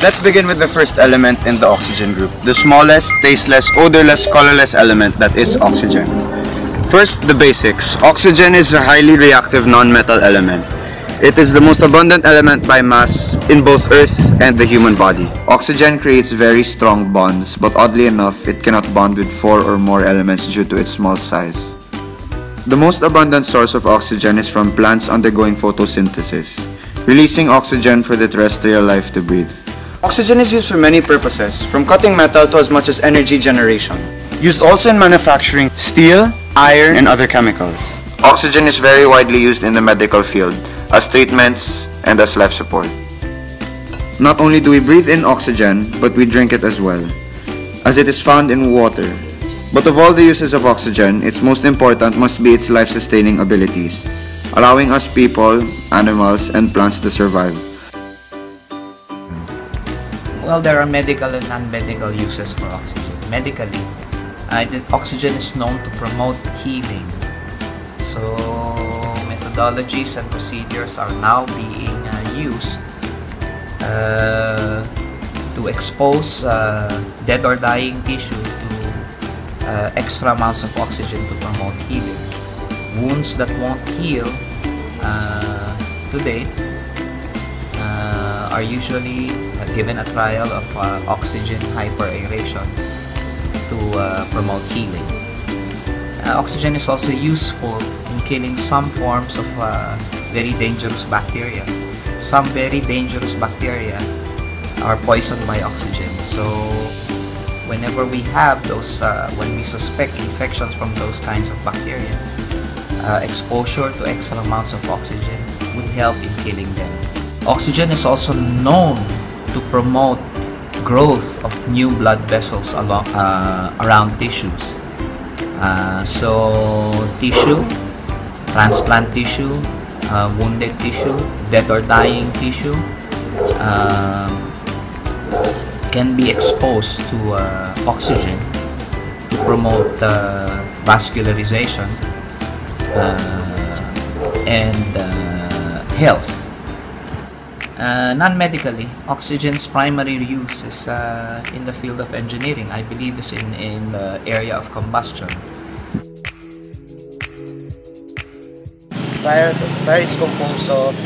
Let's begin with the first element in the oxygen group, the smallest, tasteless, odorless, colorless element that is oxygen. First, the basics. Oxygen is a highly reactive non-metal element. It is the most abundant element by mass in both Earth and the human body. Oxygen creates very strong bonds, but oddly enough, it cannot bond with 4 or more elements due to its small size. The most abundant source of oxygen is from plants undergoing photosynthesis, releasing oxygen for the terrestrial life to breathe. Oxygen is used for many purposes, from cutting metal to as much as energy generation. Used also in manufacturing steel, iron, and other chemicals. Oxygen is very widely used in the medical field, as treatments and as life support. Not only do we breathe in oxygen, but we drink it as well, as it is found in water. But of all the uses of oxygen, its most important must be its life-sustaining abilities, allowing us people, animals, and plants to survive. Well, there are medical and non-medical uses for oxygen. Medically, oxygen is known to promote healing. So, methodologies and procedures are now being used to expose dead or dying tissue to extra amounts of oxygen to promote healing. Wounds that won't heal today are usually given a trial of oxygen hyperaeration to promote healing. Oxygen is also useful in killing some forms of very dangerous bacteria. Some very dangerous bacteria are poisoned by oxygen. So whenever we have those, when we suspect infections from those kinds of bacteria, exposure to extra amounts of oxygen would help in killing them. Oxygen is also known to promote growth of new blood vessels around tissues. So tissue, transplant tissue, wounded tissue, dead or dying tissue can be exposed to oxygen to promote vascularization and health. Non-medically, oxygen's primary use is in the field of engineering. I believe is in the area of combustion. Fire is composed of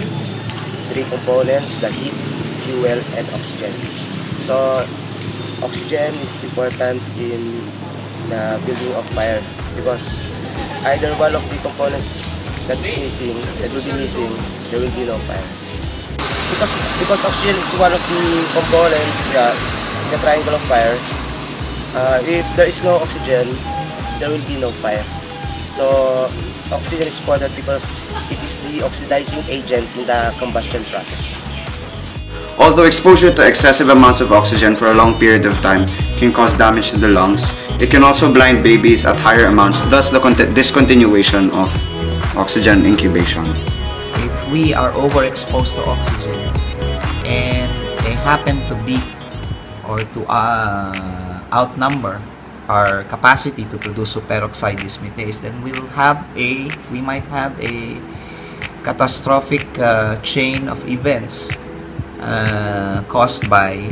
3 components: the heat, fuel, and oxygen. So, oxygen is important in the building of fire because either one of the components that is missing, there will be no fire. Because oxygen is one of the components in the triangle of fire. If there is no oxygen, there will be no fire. So oxygen is important because it is the oxidizing agent in the combustion process. Although exposure to excessive amounts of oxygen for a long period of time can cause damage to the lungs, it can also blind babies at higher amounts, thus the discontinuation of oxygen incubation. If we are overexposed to oxygen and they happen to be or to outnumber our capacity to produce superoxide dismutase, then we might have a catastrophic chain of events caused by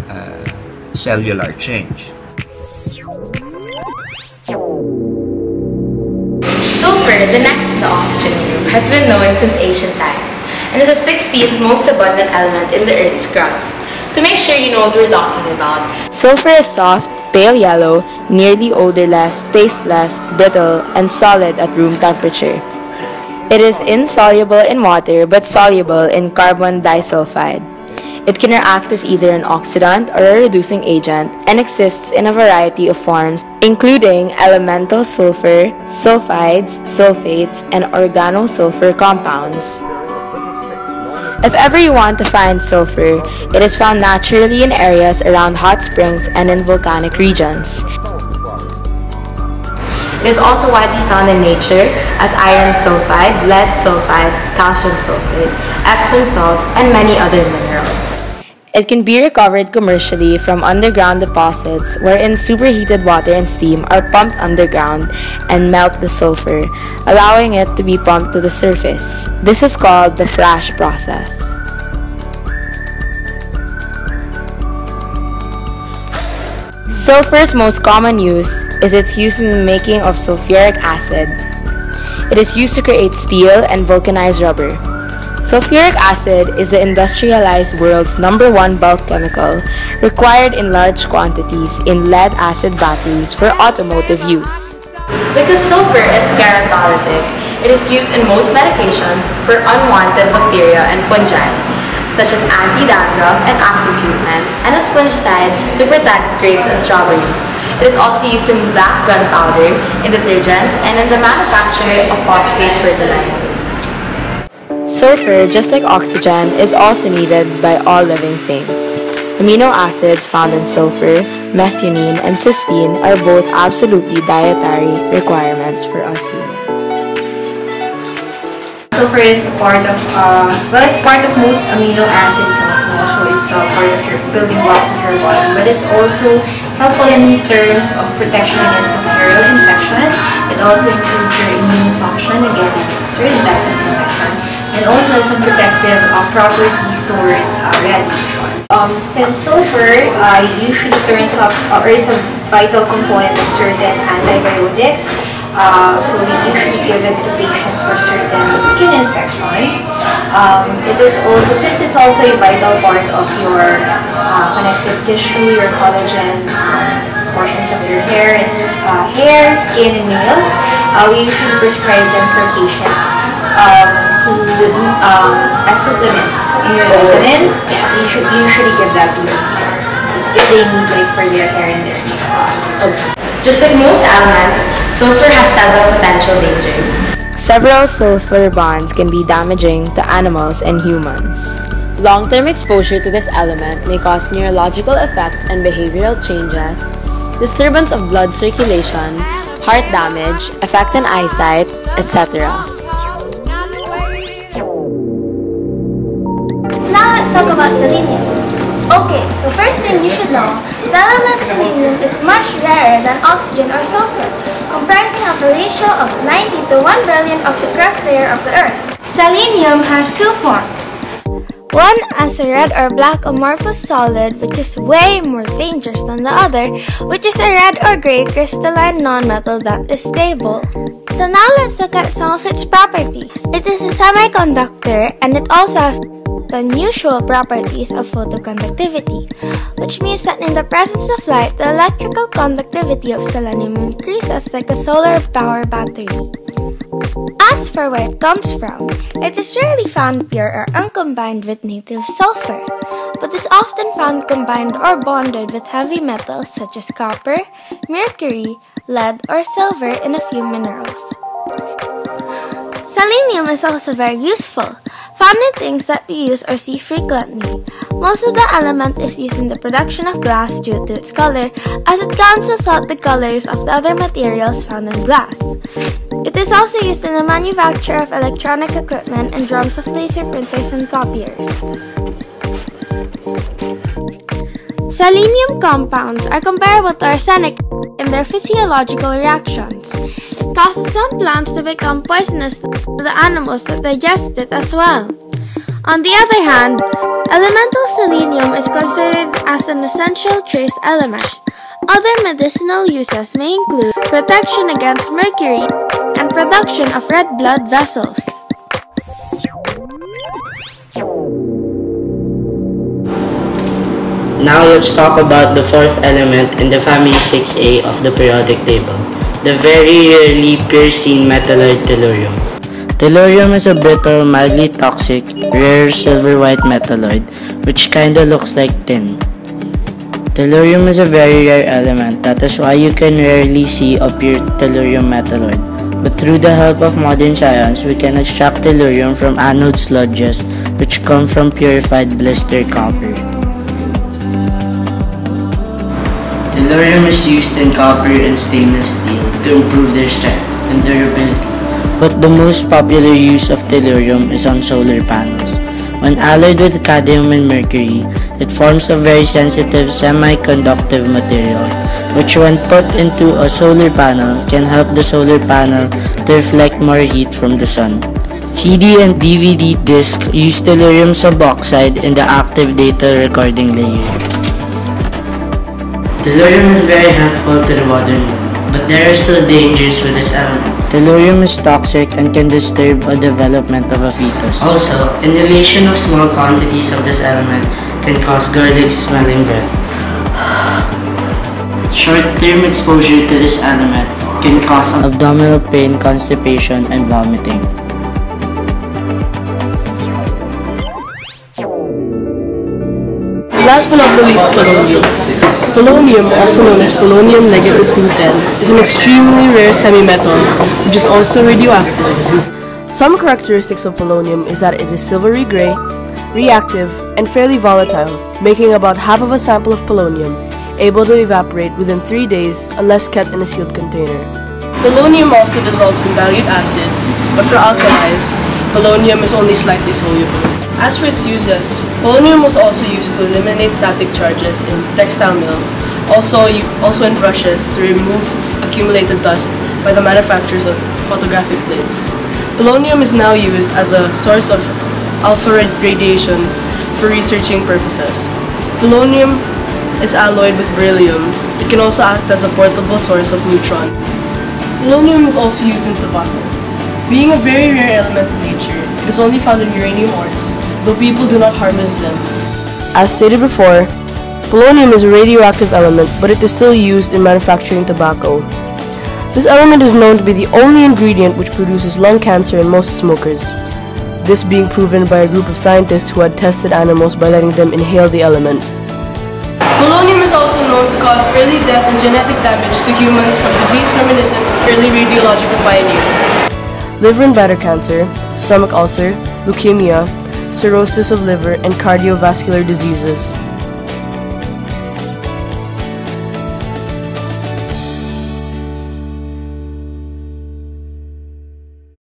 cellular change. Sulfur, the next in the oxygen group, has been known since ancient times and is the 16th most abundant element in the Earth's crust. To make sure you know what we're talking about, sulfur is soft, pale yellow, nearly odorless, tasteless, brittle, and solid at room temperature. It is insoluble in water but soluble in carbon disulfide. It can react as either an oxidant or a reducing agent and exists in a variety of forms, including elemental sulfur, sulfides, sulfates, and organosulfur compounds. If ever you want to find sulfur, it is found naturally in areas around hot springs and in volcanic regions. It is also widely found in nature as iron sulfide, lead sulfide, calcium sulfate, Epsom salts, and many other minerals. It can be recovered commercially from underground deposits wherein superheated water and steam are pumped underground and melt the sulfur, allowing it to be pumped to the surface. This is called the flash process. Sulfur's most common use is its use in the making of sulfuric acid. It is used to create steel and vulcanized rubber. Sulfuric acid is the industrialized world's #1 bulk chemical required in large quantities in lead-acid batteries for automotive use. Because sulfur is keratolytic, it is used in most medications for unwanted bacteria and fungi, such as anti-dandruff and acne treatments, and as fungicide to protect grapes and strawberries. It is also used in black gunpowder, in detergents, and in the manufacture of phosphate fertilizers. Sulfur, just like oxygen, is also needed by all living things. Amino acids found in sulfur, methionine, and cysteine are both absolutely dietary requirements for us humans. Sulfur is part of, it's part of most amino acids. Also, it's part of your building blocks of your body. But it's also helpful in terms of protection against bacterial infection. It also improves your immune function against certain types of infection. And also has some protective properties towards radiation. Since sulfur usually turns up or is a vital component of certain antibiotics, so we usually give it to patients for certain skin infections. It is also, since it's also a vital part of your connective tissue, your collagen portions of your hair, skin, and nails, we usually prescribe them for patients who would, as supplements in your vitamins. You should usually give that to your patients if they need, like, for their hair and their nails. Okay. Just like most elements, sulfur has several potential dangers. Several sulfur bonds can be damaging to animals and humans. Long-term exposure to this element may cause neurological effects and behavioral changes, disturbance of blood circulation, heart damage, effect on eyesight, etc. Now let's talk about selenium. Okay, so first thing you should know, the element selenium is much rarer than oxygen or sulfur, comprising of a ratio of 90 to 1 billion of the crust layer of the Earth. Selenium has two forms. One as a red or black amorphous solid, which is way more dangerous than the other, which is a red or gray crystalline nonmetal that is stable. So now let's look at some of its properties. It is a semiconductor, and it also has the unusual properties of photoconductivity, which means that in the presence of light, the electrical conductivity of selenium increases like a solar power battery. As for where it comes from, it is rarely found pure or uncombined with native sulfur, but is often found combined or bonded with heavy metals such as copper, mercury, lead, or silver in a few minerals. Selenium is also very useful, found in things that we use or see frequently. Most of the element is used in the production of glass due to its color, as it cancels out the colors of the other materials found in glass. It is also used in the manufacture of electronic equipment and drums of laser printers and copiers. Selenium compounds are comparable to arsenic in their physiological reactions. It causes some plants to become poisonous to the animals that digest it as well. On the other hand, elemental selenium is considered as an essential trace element. Other medicinal uses may include protection against mercury and production of red blood vessels. Now let's talk about the fourth element in the family 6A of the periodic table, the very rarely pure-seen metalloid tellurium. Tellurium is a brittle, mildly toxic, rare silver-white metalloid which kinda looks like tin. Tellurium is a very rare element, that is why you can rarely see a pure tellurium metalloid. But through the help of modern science, we can extract tellurium from anode sludges which come from purified blister copper. Tellurium is used in copper and stainless steel to improve their strength and durability. But the most popular use of tellurium is on solar panels. When alloyed with cadmium and mercury, it forms a very sensitive semiconductive material, which when put into a solar panel can help the solar panel to reflect more heat from the sun. CD and DVD discs use tellurium suboxide in the active data recording layer. Tellurium is very helpful to the modern world, but there are still dangers with this element. Tellurium is toxic and can disturb the development of a fetus. Also, inhalation of small quantities of this element can cause garlic-smelling breath. Short-term exposure to this element can cause abdominal pain, constipation, and vomiting. Last but not the least, polonium. Polonium, also known as polonium-210, is an extremely rare semi-metal, which is also radioactive. Some characteristics of polonium is that it is silvery gray, reactive, and fairly volatile, making about half of a sample of polonium able to evaporate within 3 days unless kept in a sealed container. Polonium also dissolves in dilute acids, but for alkalis, polonium is only slightly soluble. As for its uses, polonium was also used to eliminate static charges in textile mills, also in brushes to remove accumulated dust by the manufacturers of photographic plates. Polonium is now used as a source of alpha radiation for researching purposes. Polonium is alloyed with beryllium. It can also act as a portable source of neutron. Polonium is also used in tobacco. Being a very rare element in nature, it is only found in uranium ores, though people do not harvest them. As stated before, polonium is a radioactive element, but it is still used in manufacturing tobacco. This element is known to be the only ingredient which produces lung cancer in most smokers, this being proven by a group of scientists who had tested animals by letting them inhale the element. Polonium is also known to cause early death and genetic damage to humans from disease reminiscent of early radiological pioneers. Liver and bladder cancer, stomach ulcer, leukemia, cirrhosis of liver, and cardiovascular diseases.